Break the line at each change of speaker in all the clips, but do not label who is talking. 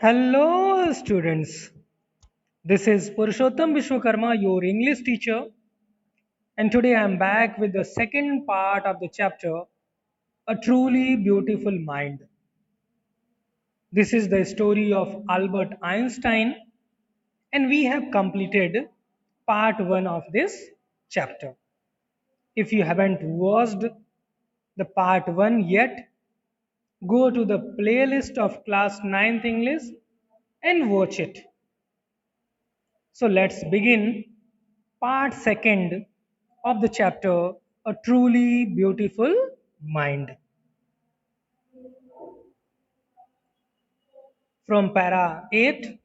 Hello, students. This is Purushottam Vishwakarma, your English teacher, and today I am back with the second part of the chapter, A Truly Beautiful Mind. This is the story of Albert Einstein, and we have completed part 1 of this chapter. If you haven't watched the part 1 yet, go to the playlist of class 9th English and watch it. So let's begin part second of the chapter, A Truly Beautiful Mind. From para 8.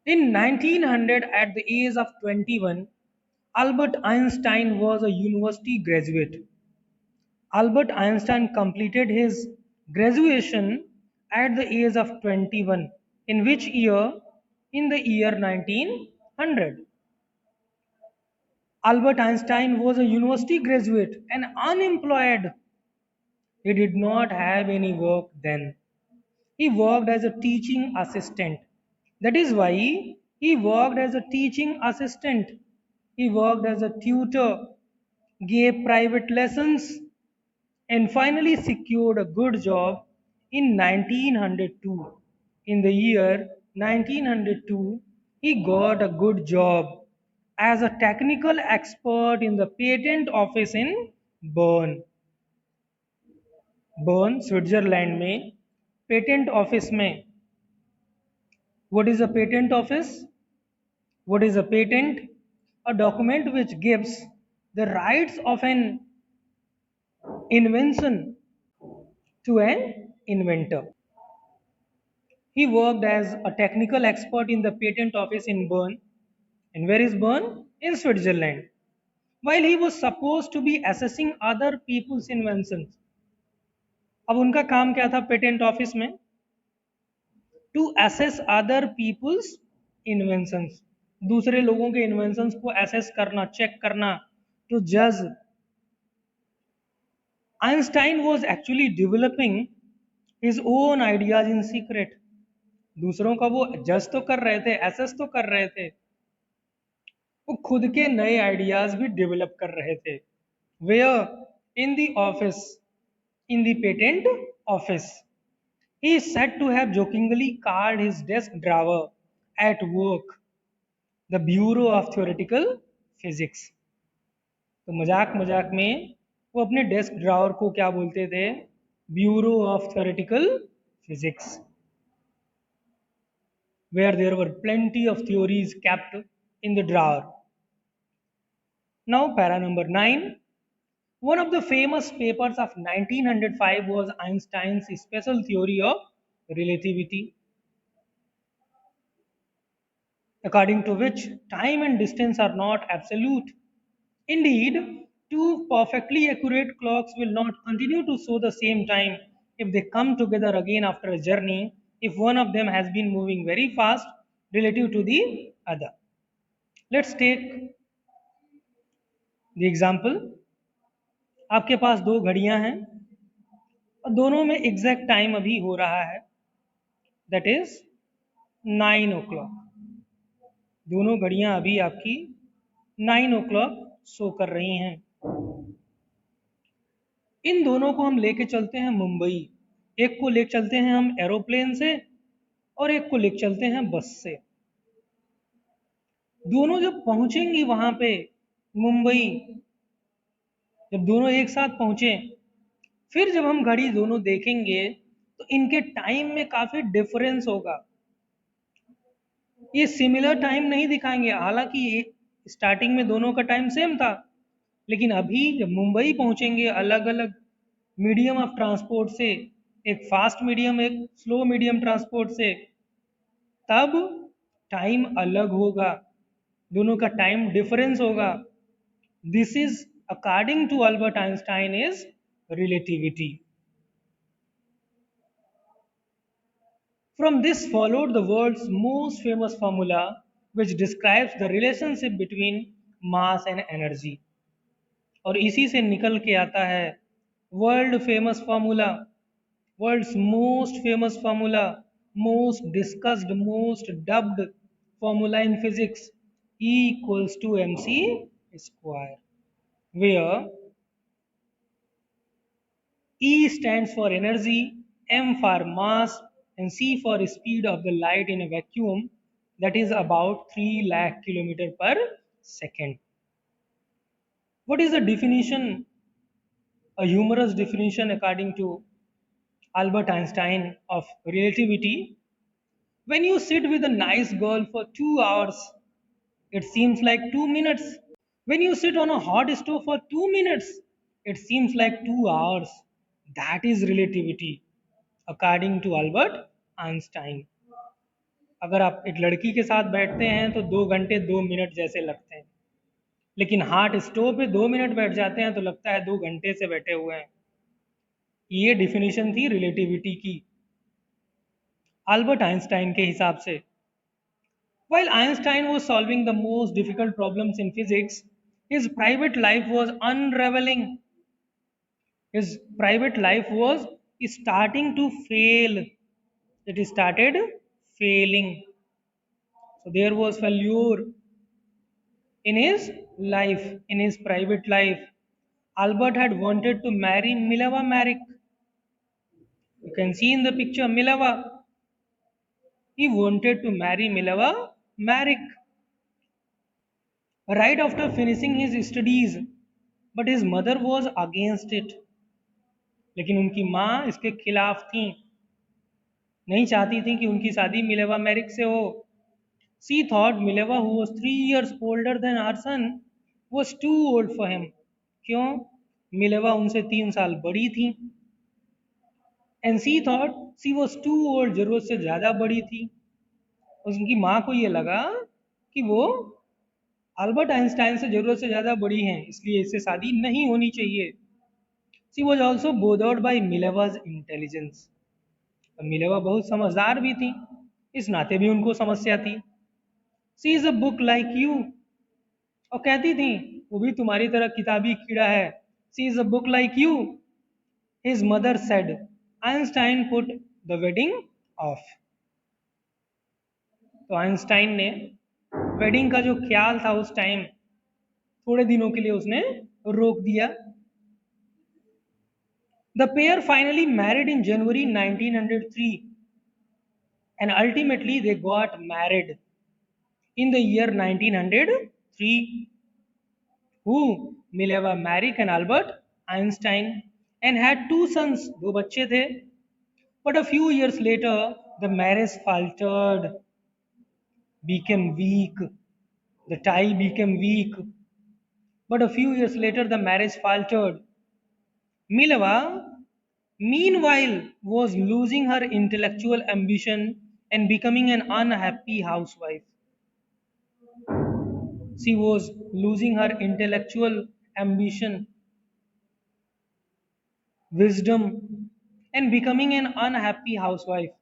In 1900, at the age of 21, Albert Einstein was a university graduate. Albert Einstein completed his graduation at the age of 21. In which year? In the year 1900. Albert Einstein was a university graduate and unemployed. He did not have any work then. He worked as a teaching assistant. That is why he worked as a teaching assistant. He worked as a tutor, gave private lessons, and finally secured a good job in 1902. In the year 1902, he got a good job as a technical expert in the patent office in Bern. Burn Switzerland में patent office में what is a patent office? What is a patent? A document which gives the rights of an invention to an inventor. He worked as a technical expert in the patent office in Bern. And where is Bern? In Switzerland. While he was supposed to be assessing other people's inventions. अब उनका काम क्या था patent office में? To assess other people's inventions, दूसरे लोगों के inventions को असेस करना, चेक करना, टू जज. Einstein was actually developing his own ideas in secret. दूसरों का वो जज तो कर रहे थे, असेस तो कर रहे थे, वो खुद के नए आइडियाज भी डेवलप कर रहे थे. Where? In the office, in the patent office. He is said to have jokingly called his desk drawer at work the Bureau of Theoretical Physics. तो मजाक मजाक में वो अपने डेस्क ड्रावर को क्या बोलते थे? Bureau of theoretical physics, where there were plenty of theories kept in the drawer. Now para number 9. One of the famous papers of 1905 was Einstein's special theory of relativity, according to which time and distance are not absolute. Indeed, two perfectly accurate clocks will not continue to show the same time if they come together again after a journey, if one of them has been moving very fast relative to the other. Let's take the example. आपके पास दो घड़ियां हैं और दोनों में exact time अभी हो रहा है, दैट इज 9 o'clock. दोनों घड़ियां अभी आपकी 9 o'clock शो कर रही हैं. इन दोनों को हम लेके चलते हैं मुंबई. एक को लेके चलते हैं हम एरोप्लेन से और एक को लेके चलते हैं बस से. दोनों जब पहुंचेंगी वहां पे मुंबई, जब दोनों एक साथ पहुंचे, फिर जब हम घड़ी दोनों देखेंगे तो इनके टाइम में काफी डिफरेंस होगा. ये सिमिलर टाइम नहीं दिखाएंगे, हालांकि स्टार्टिंग में दोनों का टाइम सेम था, लेकिन अभी जब मुंबई पहुंचेंगे अलग अलग मीडियम ऑफ ट्रांसपोर्ट से, एक फास्ट मीडियम, एक स्लो मीडियम ट्रांसपोर्ट से, तब टाइम अलग होगा, दोनों का टाइम डिफरेंस होगा. This is according to Albert Einstein is relativity. From this followed the world's most famous formula which describes the relationship between mass and energy. और इसी से निकल के आता है world famous formula, world's most famous formula, most discussed, most dubbed formula in physics, E equals to mc square, where E stands for energy, m for mass, and c for speed of the light in a vacuum, that is about 3 lakh kilometer per second. What is the definition, a humorous definition according to Albert Einstein of relativity? When you sit with a nice girl for 2 hours, it seems like 2 minutes. When you sit on a hot stove for 2 minutes, it seems like 2 hours. That is relativity, according to Albert Einstein. अगर आप एक लड़की के साथ बैठते हैं तो 2 घंटे 2 मिनट जैसे लगते हैं, लेकिन हॉट स्टोव पे 2 मिनट बैठ जाते हैं तो लगता है 2 घंटे से बैठे हुए हैं. ये डिफिनीशन थी रिलेटिविटी की अल्बर्ट आइंस्टाइन के हिसाब से. While Einstein was solving the most difficult problems in physics, his private life was unraveling. His private life was starting to fail. It started failing. So there was failure in his life, in his private life. Albert had wanted to marry Mileva Maric. You can see in the picture Mileva. He wanted to marry Mileva Maric right after finishing his studies, but his mother was against it. लेकिन उनकी माँ इसके खिलाफ थी, नहीं चाहती थी कि उनकी शादी मिलेवा मैरिक से हो. She thought Mileva, who was 3 years older than her son, was too old for him. क्यों? मिलेवा उनसे 3 साल बड़ी थी. And she thought she was too old, जरूरत से ज़्यादा बड़ी थी. उनकी माँ को ये लगा कि वो अल्बर्ट आइंस्टाइन से ज़रूरत से ज़्यादा बड़ी हैं, इसलिए इससे शादी नहीं होनी चाहिए. She was also bothered by Mileva's intelligence. Mileva बहुत समझदार भी थी, इस नाते भी उनको समस्या थी. She is a book like you, और कहती थी वो भी तुम्हारी तरह किताबी कीड़ा है. She is a book like you. His mother said. Einstein put the wedding off. तो आइंस्टाइन ने वेडिंग का जो ख्याल था उस टाइम थोड़े दिनों के लिए उसने रोक दिया. The pair finally married in January 1903 and ultimately they got married in the year 1903. Who? Mileva Maric and Albert Einstein, and had two sons. दो बच्चे थे. But a few years later, the marriage faltered, became weak. The tie became weak. But a few years later, the marriage faltered. Mileva, meanwhile, was losing her intellectual ambition and becoming an unhappy housewife. She was losing her intellectual ambition, wisdom, and becoming an unhappy housewife.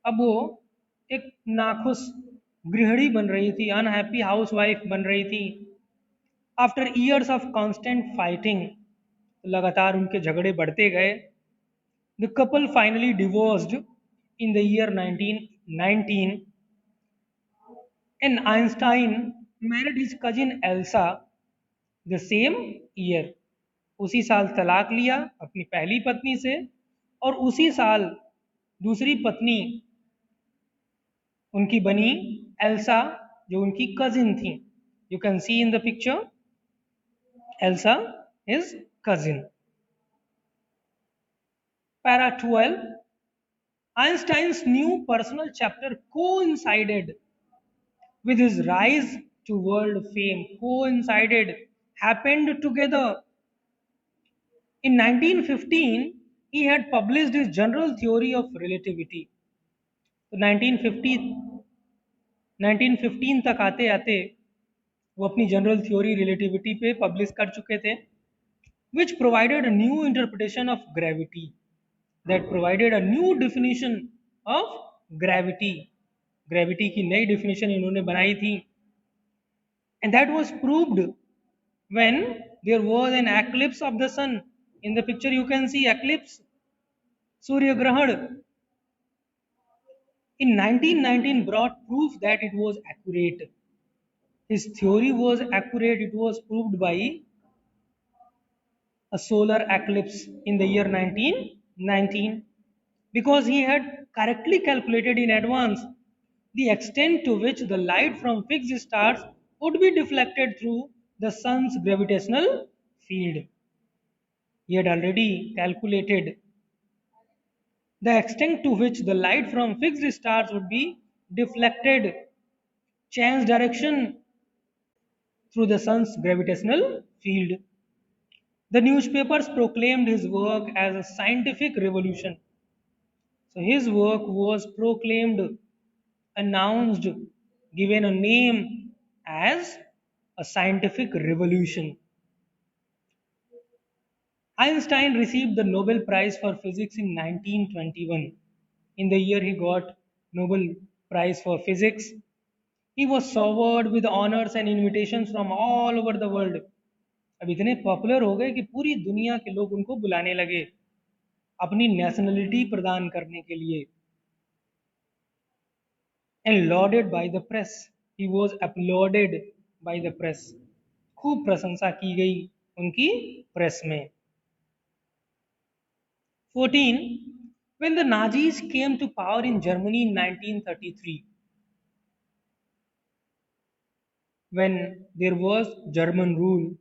अब वो एक नाखुश गृहिणी बन रही थी, unhappy housewife बन रही थी. After years of constant fighting, लगातार उनके झगड़े बढ़ते गए. The couple finally divorced in the year 1919 and Einstein married his cousin Elsa the same year. उसी साल तलाक लिया अपनी पहली पत्नी से, और उसी साल दूसरी पत्नी उनकी बनी एल्सा, जो उनकी कजिन थी. You can see in the picture Elsa is cousin. Para 12. Einstein's new personal chapter coincided with his rise to world fame. Coincided, happened together. In 1915, he had published his general theory of relativity. तो 1915 तक आते आते वो अपनी general theory relativity पे publish कर चुके थे, which provided a new interpretation of gravity, that provided a new definition of gravity. Gravity की नई डिफिनेशन इन्होंने बनाई थी. And that was proved when there was an eclipse of the sun. In the picture you can see eclipse, सूर्य ग्रहण. In 1919 brought proof that it was accurate. His theory was accurate. It was proved by a solar eclipse in the year 1919 because he had correctly calculated in advance the extent to which the light from fixed stars would be deflected through the sun's gravitational field. He had already calculated the extent to which the light from fixed stars would be deflected, change direction through the sun's gravitational field. The newspapers proclaimed his work as a scientific revolution. So his work was proclaimed, announced, given a name as a scientific revolution. Einstein received the Nobel Prize for Physics in 1921. In the year he got Nobel Prize for Physics, he was showered with honors and invitations from all over the world. अब इतने popular हो गए कि पूरी दुनिया के लोग उनको बुलाने लगे अपनी नेशनलिटी प्रदान करने के लिए. And lauded by the press. He was applauded by the press. खूब प्रशंसा की गई उनकी प्रेस में. 14. When the Nazis came to power in Germany in 1933, when there was German rule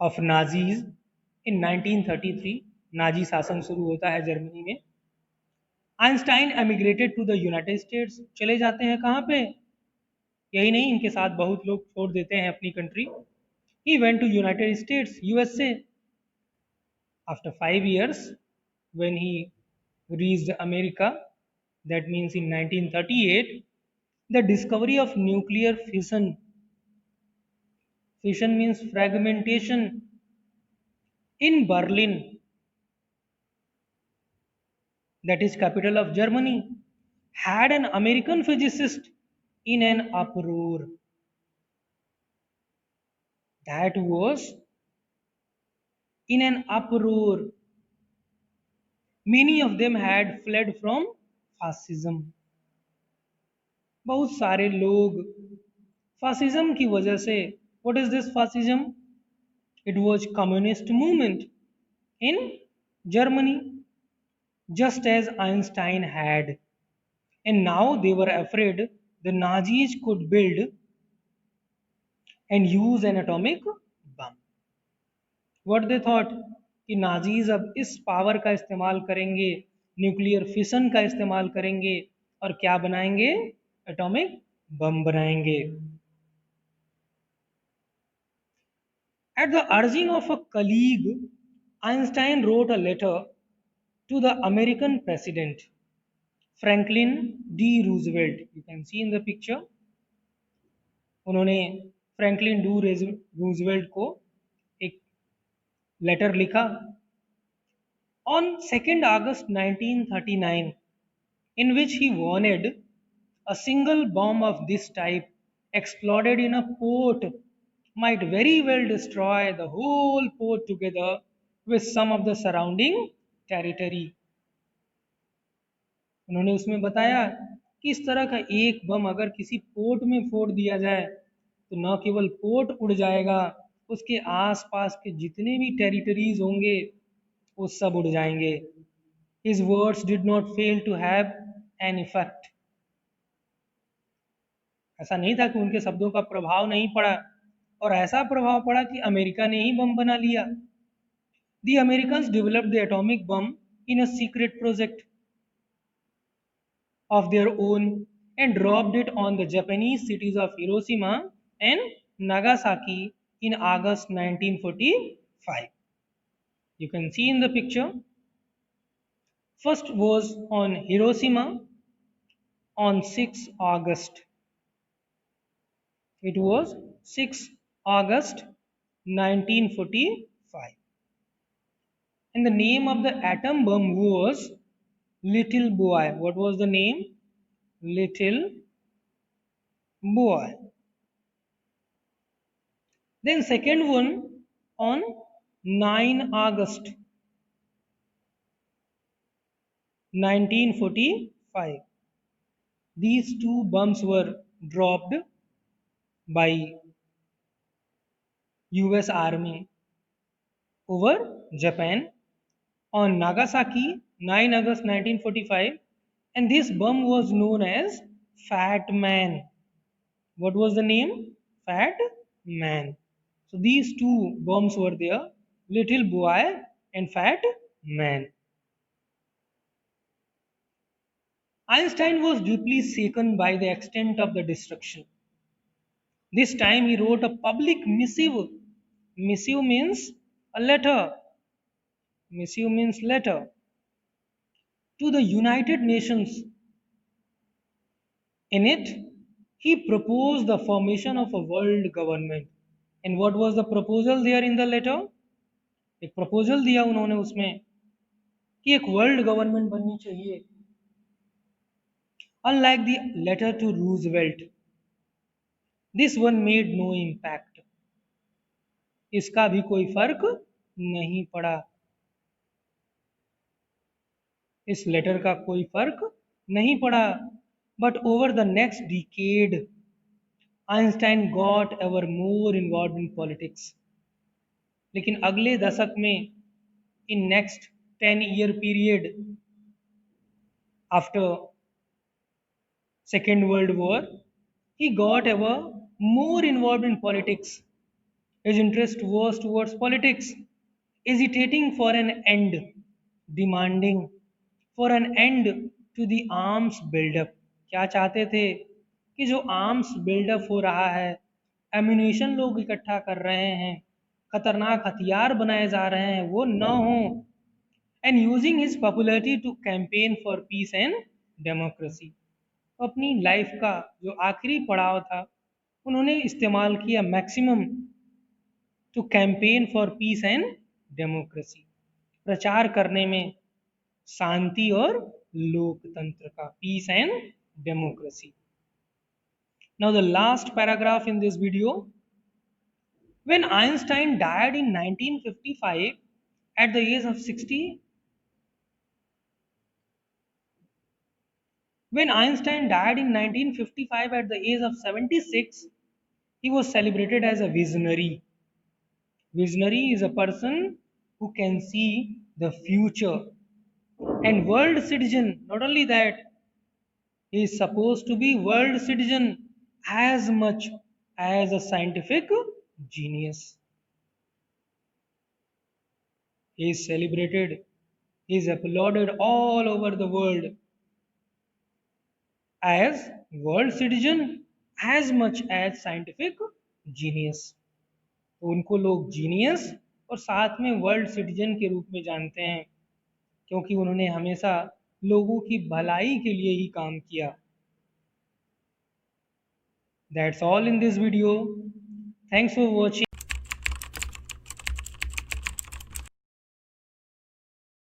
of Nazis in 1933, Nazi शासन शुरू होता है जर्मनी में. Einstein emigrated to the United States. चले जाते हैं कहाँ पे? यही नहीं, इनके साथ बहुत लोग छोड़ देते हैं अपनी country. He went to United States, USA. After 5 years, when he reached America, that means in 1938, the discovery of nuclear fission. Fission means fragmentation. In Berlin, that is capital of Germany, had an American physicist in an uproar. That was in an uproar. Many of them had fled from fascism. बहुत सारे लोग fascism की वजह से. What is this fascism? It was communist movement in Germany, just as Einstein had. And now they were afraid the Nazis could build and use an atomic bomb. What they thought कि Nazis अब इस power का इस्तेमाल करेंगे, nuclear fission का इस्तेमाल करेंगे और क्या बनाएंगे? एटॉमिक बम बनाएंगे. At the urging of a colleague, Einstein wrote a letter to the American president, Franklin D. Roosevelt. You can see in the picture. उन्होंने फ्रैंकलिन डी रूजवेल्ट को एक लेटर लिखा on 2nd August 1939, in which he warned a single bomb of this type exploded in a port might very well destroy the whole port together with some of the surrounding territory. उन्होंने उसमें बताया कि इस तरह का एक बम अगर किसी पोर्ट में फोड़ दिया जाए तो न केवल पोर्ट उड़ जाएगा, उसके आसपास के जितने भी टेरिटरीज होंगे वो सब उड़ जाएंगे. His words did not fail to have an effect. ऐसा नहीं था कि उनके शब्दों का प्रभाव नहीं पड़ा, और ऐसा प्रभाव पड़ा कि अमेरिका ने ही बम बना लिया. The Americans developed the atomic bomb in a secret project of their own and dropped it on the Japanese cities of Hiroshima and Nagasaki in August 1945. You can see in the picture. First was on Hiroshima on 6 August. It was 6 August 1945. And the name of the atom bomb was Little Boy. What was the name? Little Boy. Then second one on 9 August 1945. These two bombs were dropped by US Army over Japan on Nagasaki 9 August 1945, and this bomb was known as Fat Man. What was the name? Fat Man. So these two bombs were there, Little Boy and Fat Man. Einstein was deeply shaken by the extent of the destruction. This time he wrote a public missive. Missive means a letter. Missive means letter to the United Nations. In it, he proposed the formation of a world government. And what was the proposal there in the letter? एक proposal दिया उन्होंने उसमें कि एक world government बननी चाहिए. Unlike the letter to Roosevelt, this one made no impact. इसका भी कोई फर्क नहीं पड़ा. इस लेटर का कोई फर्क नहीं पड़ा. But over the next decade, Einstein got ever more involved in politics. लेकिन अगले दशक में, in next 10-year period after Second World War, he got ever more involved in politics. His interest was towards politics, agitating for an end, demanding for an end to the arms buildup. क्या चाहते थे कि जो arms buildup हो रहा है, ammunition लोग इकट्ठा कर रहे हैं, खतरनाक हथियार बनाए जा रहे हैं, वो न हो. And using his popularity to campaign for peace and democracy. अपनी लाइफ का जो आखिरी पड़ाव था, उन्होंने इस्तेमाल किया maximum to campaign for peace and democracy. प्रचार करने में शांति और लोकतंत्र का, peace and democracy. Now the last paragraph in this video. When Einstein died in 1955 at the age of 60, when Einstein died in 1955 at the age of 76, he was celebrated as a visionary. Visionary is a person who can see the future. And world citizen, not only that, he is supposed to be world citizen as much as a scientific genius. He is celebrated, he is applauded all over the world as world citizen as much as scientific genius. तो उनको लोग genius और साथ में world citizen के रूप में जानते हैं, क्योंकि उन्होंने हमेशा लोगों की भलाई के लिए ही काम किया. That's all in this video. Thanks for watching.